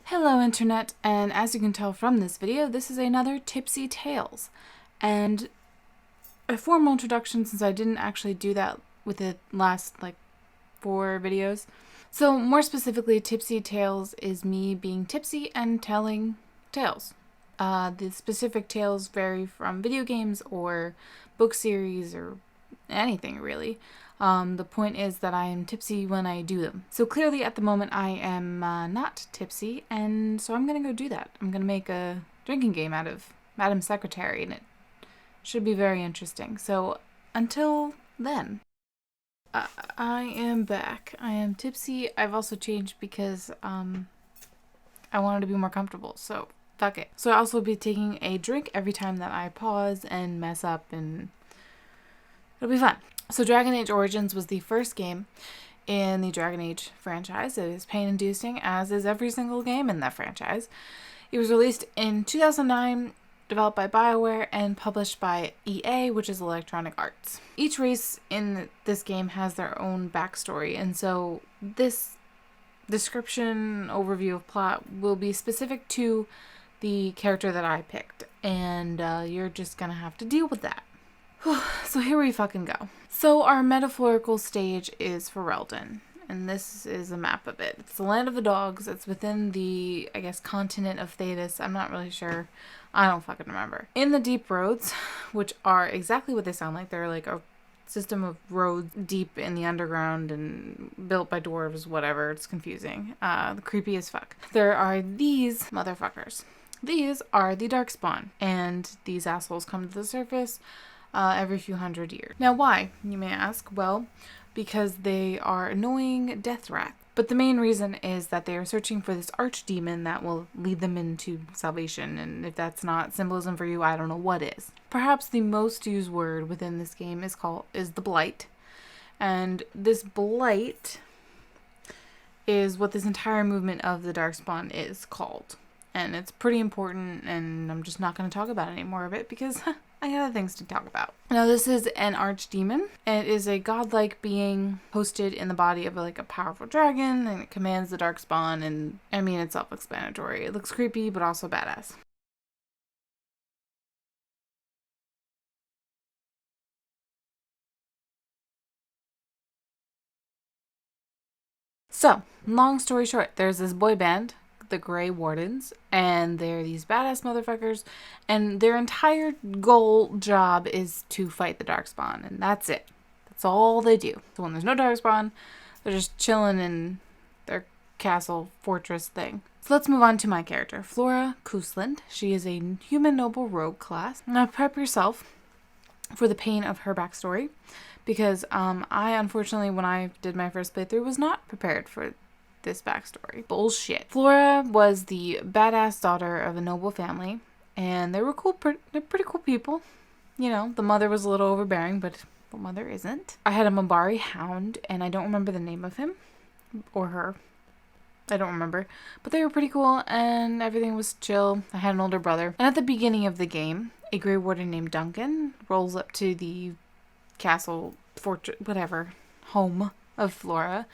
Hello Internet, and as you can tell from this video, this is another Tipsy Tales. And a formal introduction, since I didn't actually do that with the last 4 videos. So more specifically, Tipsy Tales is me being tipsy and telling tales. The specific tales vary from video games or book series or anything really. The point is that I am tipsy when I do them. So clearly at the moment I am not tipsy, and so I'm going to go do that. I'm going to make a drinking game out of Madam Secretary, and it should be very interesting. So until then, I am back. I am tipsy. I've also changed because I wanted to be more comfortable, so fuck it. So I'll also be taking a drink every time that I pause and mess up, and it'll be fun. So Dragon Age Origins was the first game in the Dragon Age franchise. It is pain-inducing, as is every single game in that franchise. It was released in 2009, developed by BioWare, and published by EA, which is Electronic Arts. Each race in this game has their own backstory, and so this description overview of plot will be specific to the character that I picked, and you're just gonna have to deal with that. So here we fucking go. So our metaphorical stage is Ferelden, and this is a map of it. It's the land of the dogs. It's within the, continent of Thedas. I'm not really sure. I don't fucking remember. In the deep roads, which are exactly what they sound like. They're like a system of roads deep in the underground and built by dwarves, whatever. It's confusing. Creepy as fuck. There are these motherfuckers. These are the Darkspawn, and these assholes come to the surface every few hundred years. Now why, you may ask? Well, because they are annoying death rat. But the main reason is that they are searching for this archdemon that will lead them into salvation, and if that's not symbolism for you, I don't know what is. Perhaps the most used word within this game is the blight. And this blight is what this entire movement of the Darkspawn is called. And it's pretty important, and I'm just not going to talk about any more of it because I got other things to talk about. Now, this is an archdemon. It is a godlike being hosted in the body of a powerful dragon, and it commands the Darkspawn, and I mean, it's self-explanatory. It looks creepy, but also badass. So, long story short, there's this boy band, the Grey Wardens, and they're these badass motherfuckers, and their entire job is to fight the Darkspawn, and that's it. That's all they do. So when there's no Darkspawn, they're just chilling in their castle fortress thing. So let's move on to my character, Flora Cousland. She is a human noble rogue class. Now prep yourself for the pain of her backstory, because I, unfortunately, when I did my first playthrough, was not prepared for this backstory. Bullshit. Flora was the badass daughter of a noble family, and they were cool. They're pretty cool people. You know, the mother was a little overbearing, but the mother isn't. I had a Mabari hound, and I don't remember the name of him or her. I don't remember, but they were pretty cool, and everything was chill. I had an older brother, and at the beginning of the game, a Grey Warden named Duncan rolls up to the castle, fortress, whatever, home of Flora,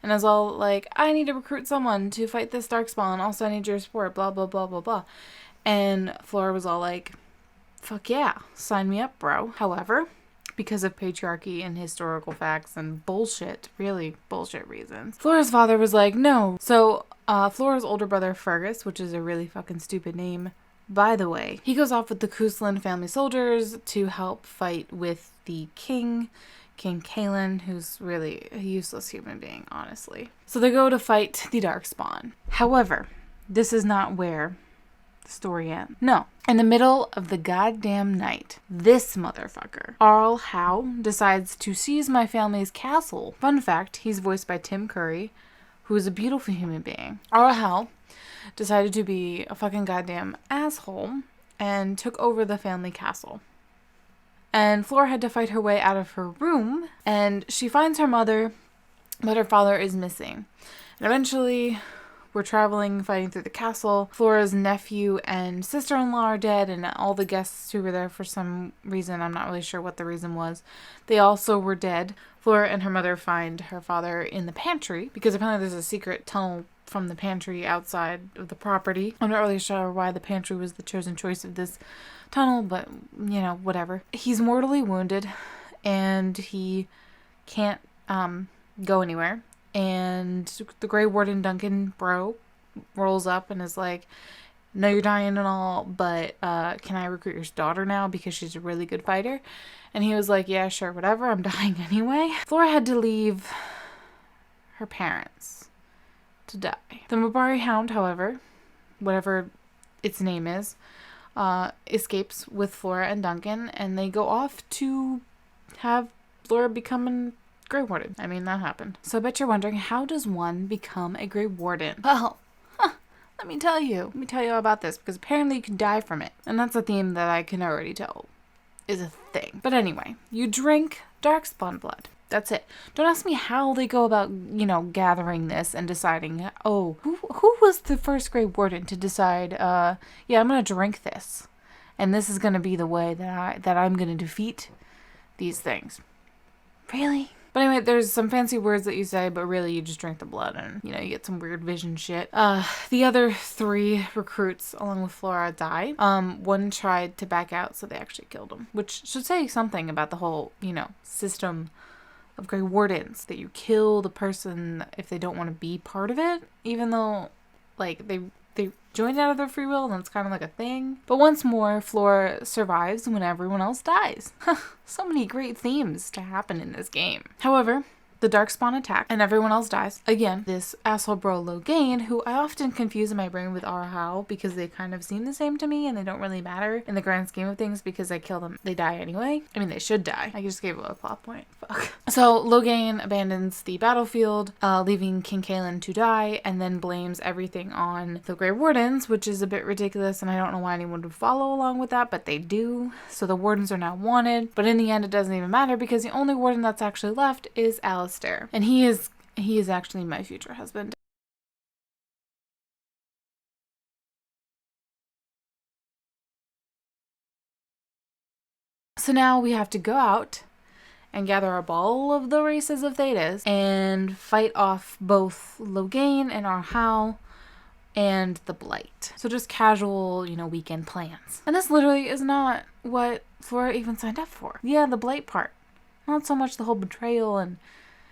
and I was all like, I need to recruit someone to fight this Darkspawn. Also, I need your support, blah, blah, blah, blah, blah. And Flora was all like, fuck yeah, sign me up, bro. However, because of patriarchy and historical facts and bullshit, really bullshit reasons, Flora's father was like, no. So, Flora's older brother, Fergus, which is a really fucking stupid name, by the way, he goes off with the Cousland family soldiers to help fight with the King Kalen, who's really a useless human being, honestly. So they go to fight the Darkspawn. However, this is not where the story ends. No. In the middle of the goddamn night, this motherfucker, Arl Howe, decides to seize my family's castle. Fun fact, he's voiced by Tim Curry, who is a beautiful human being. Arl Howe decided to be a fucking goddamn asshole and took over the family castle. And Flora had to fight her way out of her room, and she finds her mother, but her father is missing. And eventually, we're traveling, fighting through the castle. Flora's nephew and sister-in-law are dead, and all the guests who were there for some reason, I'm not really sure what the reason was, they also were dead. Flora and her mother find her father in the pantry, because apparently there's a secret tunnel from the pantry outside of the property. I'm not really sure why the pantry was the chosen choice of this tunnel, but, you know, whatever. He's mortally wounded, and he can't go anywhere. And the Grey Warden Duncan bro rolls up and is like, "No, you're dying and all, but can I recruit your daughter now because she's a really good fighter?" And he was like, "Yeah, sure, whatever. I'm dying anyway." Flora had to leave her parents to die. The Mabari Hound, however, whatever its name is, escapes with Flora and Duncan, and they go off to have Flora become a Grey Warden. I mean, that happened. So I bet you're wondering, how does one become a Grey Warden? Well, let me tell you all about this, because apparently you can die from it. And that's a theme that I can already tell is a thing. But anyway, you drink Darkspawn blood. That's it. Don't ask me how they go about, you know, gathering this and deciding, oh, who was the first Grey Warden to decide, yeah, I'm going to drink this. And this is going to be the way that I'm going to defeat these things. Really? But anyway, there's some fancy words that you say, but really you just drink the blood and, you know, you get some weird vision shit. The other 3 recruits, along with Flora, die. One tried to back out, so they actually killed him. Which should say something about the whole, you know, system of Grey Wardens. That you kill the person if they don't want to be part of it. Even though, like, they joined out of their free will, and it's kind of like a thing. But once more, Flora survives when everyone else dies. So many great themes to happen in this game. However, the Darkspawn attack, and everyone else dies. Again, this asshole bro Logain, who I often confuse in my brain with Arahao, because they kind of seem the same to me, and they don't really matter in the grand scheme of things, because I kill them, they die anyway. I mean, they should die. I just gave it a plot point. Fuck. So Logain abandons the battlefield, leaving King Kalen to die, and then blames everything on the Grey Wardens, which is a bit ridiculous, and I don't know why anyone would follow along with that, but they do. So the Wardens are now wanted, but in the end it doesn't even matter, because the only Warden that's actually left is Alistair. And he is actually my future husband. So now we have to go out and gather up all of the races of Thetas and fight off both Logain and Arahao and the Blight. So just casual, you know, weekend plans. And this literally is not what Flora even signed up for. Yeah, the Blight part. Not so much the whole betrayal and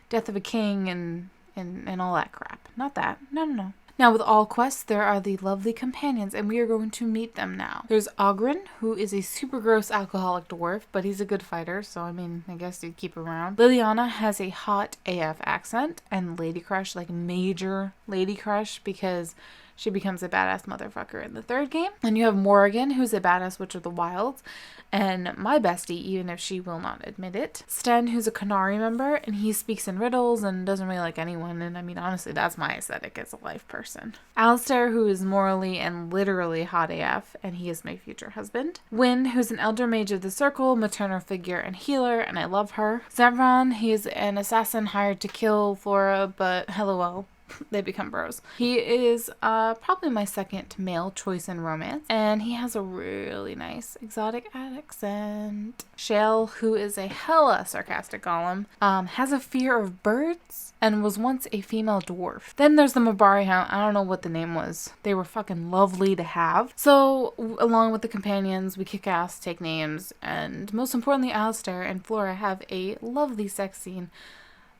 death of a king and all that crap. Not that. No. Now, with all quests, there are the lovely companions, and we are going to meet them now. There's Ogren, who is a super gross alcoholic dwarf, but he's a good fighter, so I mean, I guess you'd keep him around. Liliana has a hot AF accent, and lady crush, like major lady crush, because she becomes a badass motherfucker in the 3rd game. And you have Morrigan, who's a badass witch of the wilds, and my bestie, even if she will not admit it. Sten, who's a Canary member, and he speaks in riddles and doesn't really like anyone, and I mean, honestly, that's my aesthetic as a life person. Alistair, who is morally and literally hot AF, and he is my future husband. Wynn, who's an elder mage of the circle, maternal figure, and healer, and I love her. Zemran, he is an assassin hired to kill Flora, but LOL. They become bros. He is probably my 2nd male choice in romance, and he has a really nice exotic accent. Shale, who is a hella sarcastic golem, has a fear of birds and was once a female dwarf. Then there's the Mabari Hound. I don't know what the name was. They were fucking lovely to have. So along with the companions, we kick ass, take names, and most importantly, Alistair and Flora have a lovely sex scene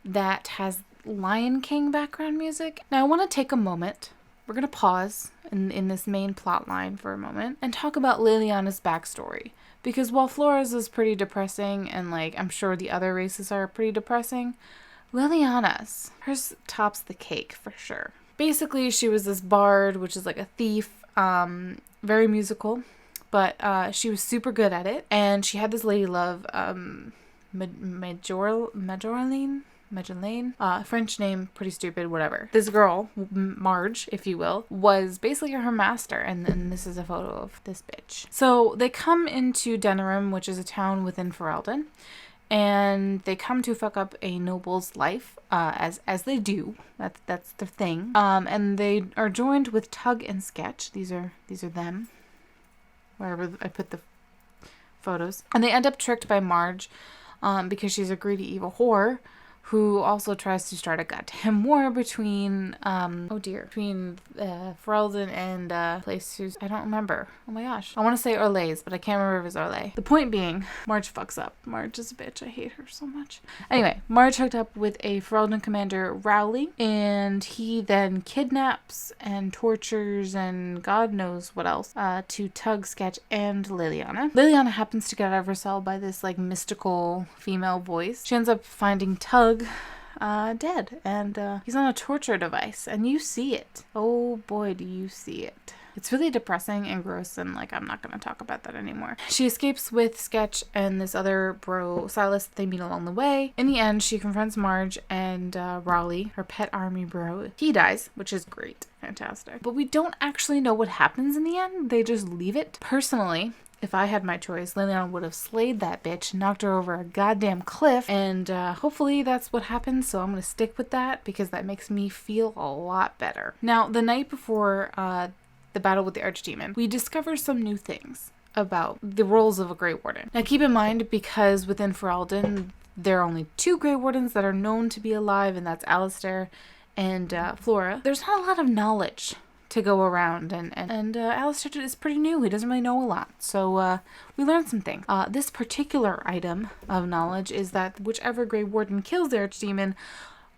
that has Lion King background music. Now I want to take a moment. We're going to pause in this main plot line for a moment and talk about Liliana's backstory. Because while Flora's is pretty depressing, and like I'm sure the other races are pretty depressing, Liliana's, hers tops the cake for sure. Basically, she was this bard, which is like a thief, very musical, but she was super good at it. And she had this lady love, Madeline, French name, pretty stupid, whatever. This girl, Marge, if you will, was basically her master, and then this is a photo of this bitch. So they come into Denerim, which is a town within Ferelden, and they come to fuck up a noble's life, as they do. That's their thing. And they are joined with Tug and Sketch. These are them, wherever I put the photos, and they end up tricked by Marge, because she's a greedy evil whore who also tries to start a goddamn war between, between Ferelden and place who's, I don't remember. Oh my gosh. I want to say Orlaise, but I can't remember if it's Orlais. The point being, Marge fucks up. Marge is a bitch. I hate her so much. Anyway, Marge hooked up with a Ferelden commander, Rowley, and he then kidnaps and tortures and God knows what else to Tug, Sketch, and Liliana. Liliana happens to get out of her cell by this like mystical female voice. She ends up finding Tug dead, and he's on a torture device, and you see it. Oh boy, do you see it. It's really depressing and gross, and like I'm not going to talk about that anymore. She escapes with Sketch and this other bro, Silas, that they meet along the way. In the end, she confronts Marge and Rowley, her pet army bro. He dies, which is great. Fantastic. But we don't actually know what happens in the end. They just leave it. Personally, if I had my choice, Liliana would have slayed that bitch, knocked her over a goddamn cliff, and hopefully that's what happens, so I'm going to stick with that because that makes me feel a lot better. Now, the night before the battle with the Archdemon, we discover some new things about the roles of a Grey Warden. Now, keep in mind, because within Ferelden, there are only 2 Grey Wardens that are known to be alive, and that's Alistair and Flora. There's not a lot of knowledge to go around, and Alistair is pretty new. He doesn't really know a lot, so we learned some things. This particular item of knowledge is that whichever Grey Warden kills the Archdemon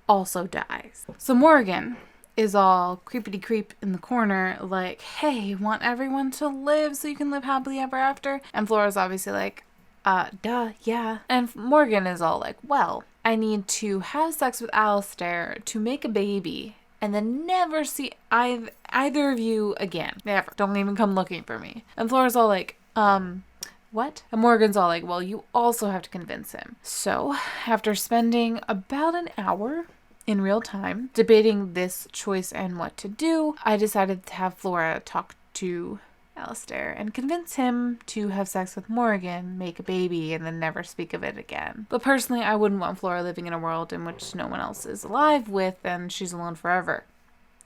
also dies. So Morrigan is all creepity creep in the corner like, hey, want everyone to live so you can live happily ever after? And Flora's obviously like, duh, yeah. And Morgan is all like, well, I need to have sex with Alistair to make a baby and then never see either of you again. Never. Don't even come looking for me. And Flora's all like, what? And Morgan's all like, well, you also have to convince him. So, after spending about an hour in real time debating this choice and what to do, I decided to have Flora talk to Alistair and convince him to have sex with Morgan, make a baby, and then never speak of it again. But personally, I wouldn't want Flora living in a world in which no one else is alive with and she's alone forever.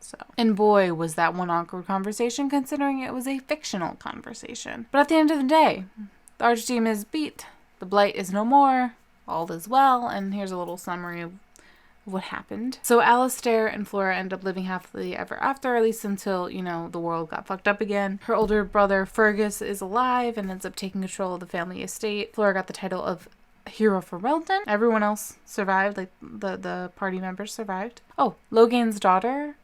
So, and boy, was that one awkward conversation, considering it was a fictional conversation. But at the end of the day, the Archdemon is beat, the Blight is no more, all is well, and here's a little summary of what happened. So Alistair and Flora end up living happily ever after, at least until, you know, the world got fucked up again. Her older brother Fergus is alive and ends up taking control of the family estate. Flora got the title of Hero for Ferelden. Everyone else survived, like the party members survived. Oh, Logain's daughter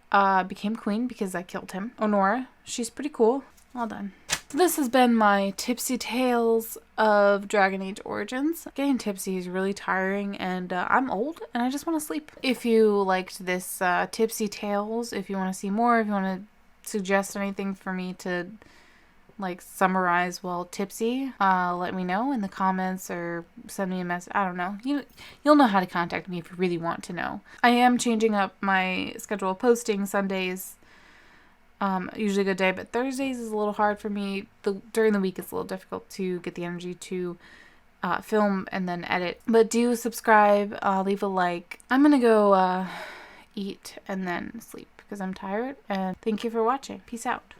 became queen because I killed him. Honora, she's pretty cool. Well done. This has been my Tipsy Tales of Dragon Age Origins. Getting tipsy is really tiring, and I'm old and I just want to sleep. If you liked this Tipsy Tales, if you want to see more, if you want to suggest anything for me to like summarize while tipsy, let me know in the comments or send me a message. I don't know. You'll know how to contact me if you really want to know. I am changing up my schedule of posting. Sundays usually a good day, but Thursdays is a little hard for me. During the week it's a little difficult to get the energy to film and then edit. But do subscribe, leave a like. I'm gonna go eat and then sleep because I'm tired, and thank you for watching. Peace out.